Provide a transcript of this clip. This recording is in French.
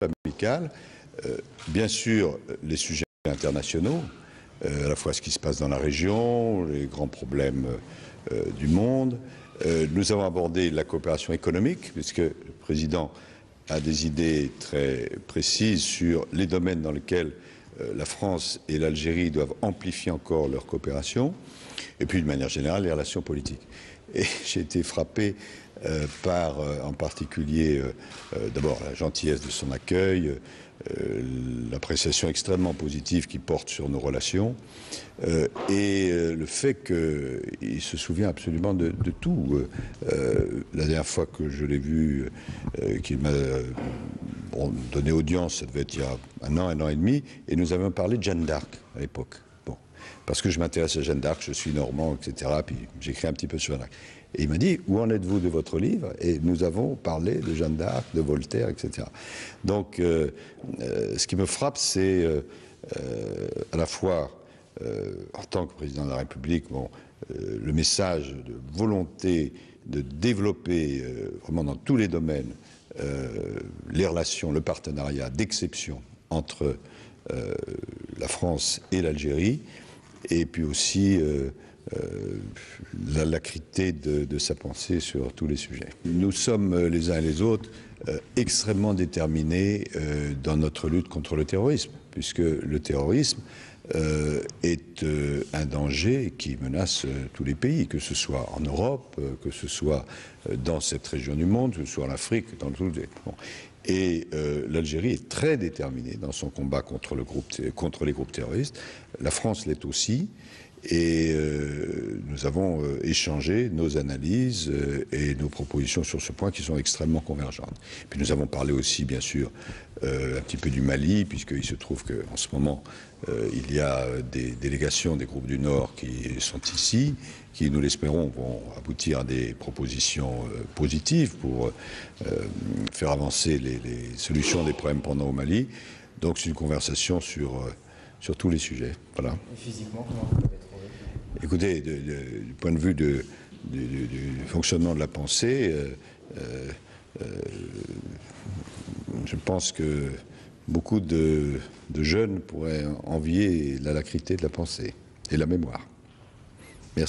amical. Bien sûr, les sujets internationaux, à la fois ce qui se passe dans la région, les grands problèmes du monde. Nous avons abordé la coopération économique, puisque le président a des idées très précises sur les domaines dans lesquels la France et l'Algérie doivent amplifier encore leur coopération, et puis de manière générale les relations politiques. Et j'ai été frappé par en particulier d'abord la gentillesse de son accueil, l'appréciation extrêmement positive qu'il porte sur nos relations et le fait qu'il se souvient absolument de tout. La dernière fois que je l'ai vu, qu'il m'a donné audience, ça devait être il y a un an et demi, et nous avions parlé de Jeanne d'Arc à l'époque. Bon, parce que je m'intéresse à Jeanne d'Arc, je suis normand, etc. Puis j'écris un petit peu sur Jeanne d'Arc. Et il m'a dit, où en êtes-vous de votre livre? Et nous avons parlé de Jeanne d'Arc, de Voltaire, etc. Donc, ce qui me frappe, c'est à la fois, en tant que président de la République, le message de volonté de développer vraiment dans tous les domaines les relations, le partenariat d'exception entre la France et l'Algérie, et puis aussi l'acrité de sa pensée sur tous les sujets. Nous sommes les uns et les autres extrêmement déterminés dans notre lutte contre le terrorisme, puisque le terrorisme est un danger qui menace tous les pays, que ce soit en Europe, que ce soit dans cette région du monde, que ce soit en Afrique, dans tout le monde. Et l'Algérie est très déterminée dans son combat contre les groupes terroristes. La France l'est aussi. Et nous avons échangé nos analyses et nos propositions sur ce point qui sont extrêmement convergentes. Puis nous avons parlé aussi, bien sûr, un petit peu du Mali, puisqu'il se trouve qu'en ce moment, il y a des délégations des groupes du Nord qui sont ici, qui, nous l'espérons, vont aboutir à des propositions positives pour faire avancer les solutions des problèmes pendant au Mali. Donc c'est une conversation sur tous les sujets. Voilà. Et physiquement, comment vous l'avez trouvé ? Écoutez, du point de vue du fonctionnement de la pensée, je pense que beaucoup de jeunes pourraient envier l'alacrité de la pensée et la mémoire. Merci.